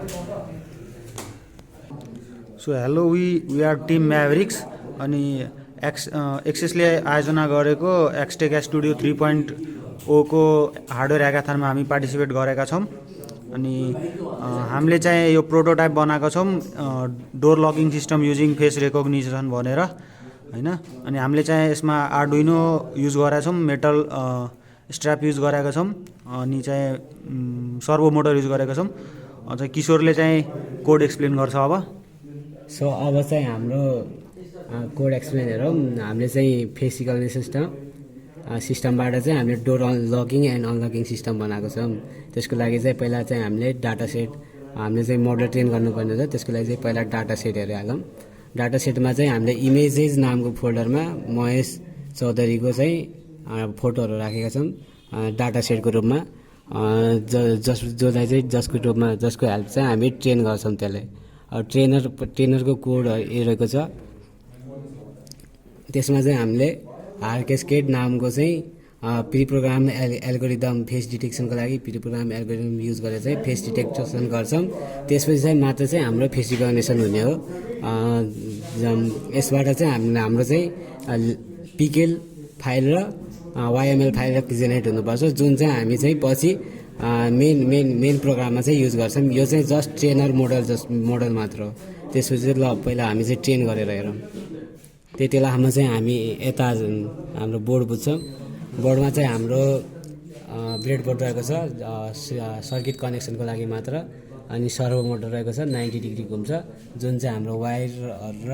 So hello, we are team Mavericks अनि एक्सेसले आयोजना गरेको एक्सटेक स्टुडियो 3.0 को हार्डवेयर ह्याकाथनमा हामी पार्टिसिपेट गरेका छौं अनि हामीले चाहिँ यो प्रोटोटाइप बनाएको छौं door locking system using face recognition भनेर हैन अनि हामीले चाहिँ यसमा आर्डुइनो युज गरेका छौं मेटल स्ट्र्याप युज गरेका छौं अनि चाहिँ सर्भो मोटर युज गरेका छौं अझ किशोरले चाहिँ कोड एक्सप्लेन गर्छ अब सो अब चाहिँ हाम्रो कोड एक्सप्लेन हेरौँ हामीले चाहिँ फेस रिकग्निसन सिस्टमबाट चाहिँ हामीले डोर लकिङ एन्ड अनलकिङ सिस्टम बनाएको छौँ त्यसको लागि चाहिँ पहिला चाहिँ हामीले डाटा सेट हामीले चाहिँ मोडल ट्रेन गर्नुपर्ने छ त्यसको लागि चाहिँ पहिला डाटा सेटहरू हालौँ डाटा सेटमा चाहिँ हामीले इमेजेस नामको फोल्डरमा महेश चौधरीको चाहिँ फोटोहरू राखेका छौँ डाटा सेटको रूपमा जसलाई चाहिँ जसको हेल्प चाहिँ हामी ट्रेन गर्छौँ त्यसलाई ट्रेनरको कोड रहेको छ त्यसमा चाहिँ हामीले हार्कास्केड नामको चाहिँ प्री प्रोग्राम एल्गोरिदम फेस डिटेक्सनको लागि प्री प्रोग्राम एल्गोरिदम युज गरेर चाहिँ फेस डिटेक्सन गर्छौँ त्यसपछि चाहिँ मात्र चाहिँ हाम्रो फेस रिकग्निसन हुने हो यसबाट चाहिँ हाम्रो चाहिँ पिकेल फाइल र वाइएमएल फाइल जेनेरेट हुनुपर्छ जुन चाहिँ हामी चाहिँ पछि मेन प्रोग्राममा चाहिँ युज गर्छौँ यो चाहिँ जस्ट ट्रेनर मोडल मात्र हो त्यसपछि ल पहिला हामी चाहिँ ट्रेन गरेर हेरौँ त्यति बेलासम्म चाहिँ हामी यता हाम्रो बोर्ड बुझ्छौँ बोर्डमा चाहिँ हाम्रो ब्रेडबोर्ड रहेको छ सर्किट कनेक्सनको लागि मात्र अनि सर्भो मोटर रहेको छ 90 डिग्री घुम्छ जुन चाहिँ हाम्रो वायर र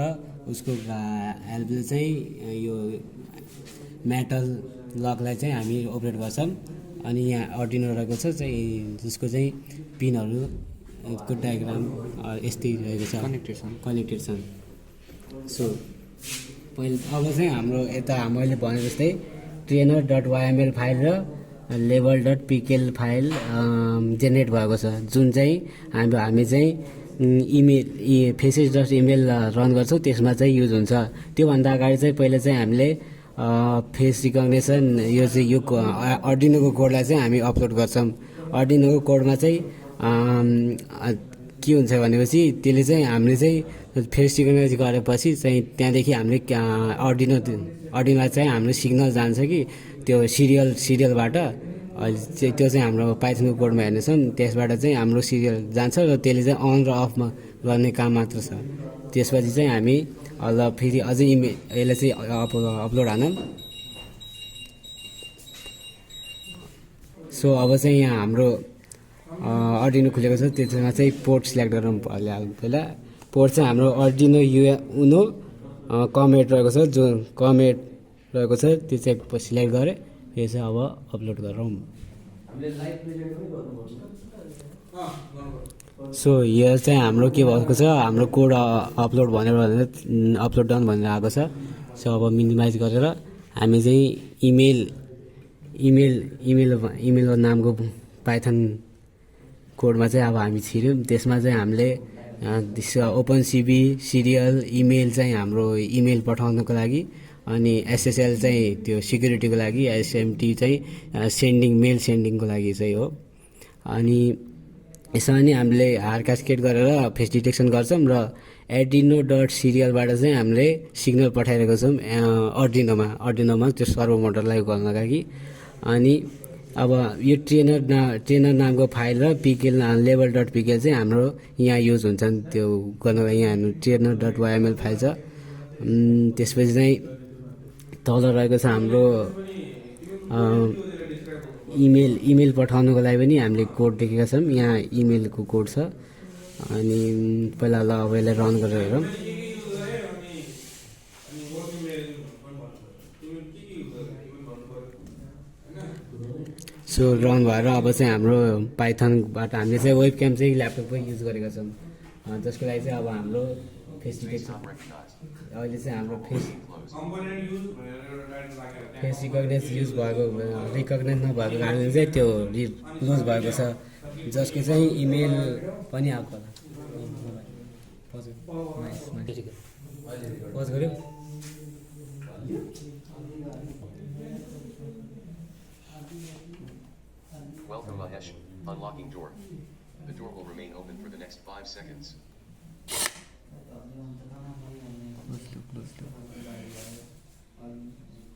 उसको हेल्पले चाहिँ यो मेटल लकलाई चाहिँ हामी अपरेट गर्छौँ अनि यहाँ अर्डिनो रहेको छ चाहिँ जसको चाहिँ पिनहरूको डायग्राम यस्तै रहेको छ कनेक्टेड छन् सो पहिले अब चाहिँ हाम्रो यता मैले भने जस्तै ट्रेनर डट वाइएमएल फाइल र लेभल डट पिकेल फाइल जेनेरेट भएको छ जुन चाहिँ हामी चाहिँ email faces dot email run गर्छौँ त्यसमा चाहिँ युज हुन्छ त्योभन्दा अगाडि चाहिँ पहिला चाहिँ हामीले फेस रिकग्निसन यो चाहिँ यो अर्डिनोको कोडलाई चाहिँ हामी अपलोड गर्छौँ अर्डिनोको कोडमा चाहिँ के हुन्छ भनेपछि त्यसले चाहिँ हामीले चाहिँ फेस रिकग्नाइज गरेपछि चाहिँ त्यहाँदेखि हामीले अर्डिनोलाई चाहिँ हाम्रो सिग्नल जान्छ कि त्यो सिरियलबाट त्यो चाहिँ हाम्रो पाइथनको कोडमा हेर्नेछौँ त्यसबाट चाहिँ हाम्रो सिरियल जान्छ र त्यसले चाहिँ अन र अफमा गर्ने काम मात्र छ त्यसपछि चाहिँ हामी ल फेरि अझै यसलाई चाहिँ अपलोड हानौँ सो अब चाहिँ यहाँ हाम्रो अर्डिनो खुलेको छ त्यसमा चाहिँ पोर्ट सिलेक्ट गरौँ पहिला पोर्ट चाहिँ हाम्रो अर्डिनो उनो कमेट रहेको छ जो कमेट रहेको छ त्यो चाहिँ सिलेक्ट गरेँ यो चाहिँ अब अपलोड गरौँ सो यो चाहिँ हाम्रो के भएको छ हाम्रो कोड अपलोड भनेर अपलोड डन भनेर आएको छ सो अब मिनिमाइज गरेर हामी चाहिँ इमेल नामको पाइथन कोडमा चाहिँ अब हामी छिर्यौँ त्यसमा चाहिँ हामीले ओपनसिभी सिरियल इमेल चाहिँ हाम्रो इमेल पठाउनको लागि अनि एसएसएल चाहिँ त्यो सिक्युरिटीको लागि एसएमटी चाहिँ मेल सेन्डिङको लागि चाहिँ हो अनि यसमा नि हामीले हार्कास्केड गरेर फेस डिटेक्सन गर्छौँ र एडिनो डट सिरियलबाट चाहिँ हामीले सिग्नल पठाइरहेको छौँ अर्डिनोमा त्यो सर्भो मोटरलाई गर्नको लागि अनि अब यो ट्रेनर नामको फाइल र पिकेल लेभल डट पिकेल चाहिँ हाम्रो यहाँ युज हुन्छन् त्यो गर्नको यहाँ ट्रेनर डट वाइएमएल फाइल छ त्यसपछि चाहिँ तल रहेको छ हाम्रो इमेल पठाउनुको लागि पनि हामीले कोड देखेका छौँ यहाँ इमेलको कोड छ अनि पहिला ल अब यसलाई रन गरेर हेरौँ सो रन भएर अब चाहिँ हाम्रो पाइथनबाट हामीले चाहिँ वेबक्याम चाहिँ ल्यापटपमै युज गरेका छौँ जसको लागि चाहिँ अब हाम्रो फेस डिटेक्सन अहिले चाहिँ हाम्रो फेस रिकग्नाइज नभएको कारणले चाहिँ त्यो लुज भएको छ जसको चाहिँ इमेल पनि आएको होला पज गऱ्यो Welcome Mahesh, unlocking door. The door will remain open for the next 5 seconds.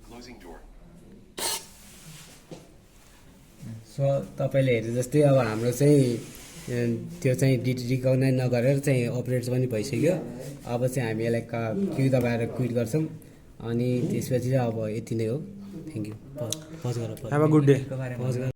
Closing door. So तपाईँले हेरे जस्तै अब हाम्रो चाहिँ त्यो चाहिँ रिकगनाइज नगरेर चाहिँ अपरेट पनि भइसक्यो। अब चाहिँ हामी यसलाई क्यु दबाएर क्विट गर्छौँ अनि त्यसपछि चाहिँ अब यति नै हो। Thank you. पज गर have a good day. Pause गर।